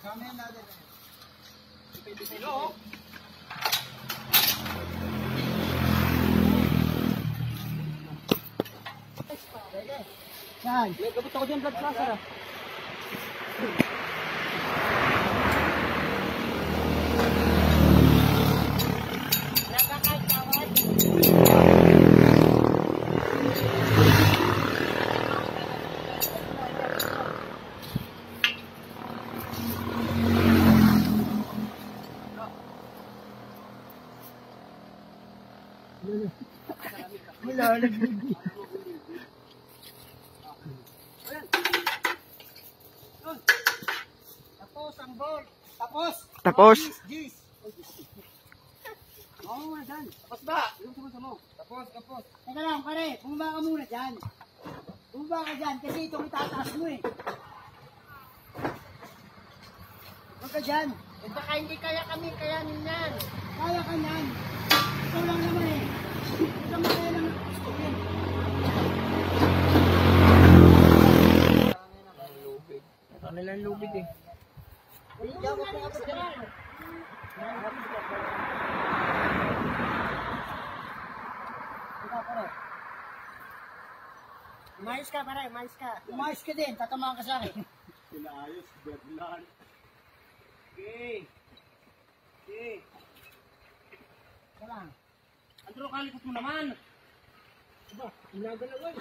Yan. Gabot ako dyan, blood pressure. Tapos ang ball. Tapos. Oo nga dyan. Tapos ba? Tapos. Teka lang pare, bumaba ka muna dyan. Bumaba ka dyan kasi itong itataas mo eh. Huwag ka dyan. Eh baka hindi kaya kami kayanin yan. Kaya ka yan. Ikaw lang naman eh. Ikaw mo kaya lang gusto yun. Kami lang lubid eh. Hindi ako po kapag dyan. Ikaw pare. Umayos ka pare, umayos ka. Umayos ka din, tatamaan ka sa akin. Pinaayos, bedlan. Okay. Ika lang. Andro kalikot mo naman. Aba, inagalaw eh.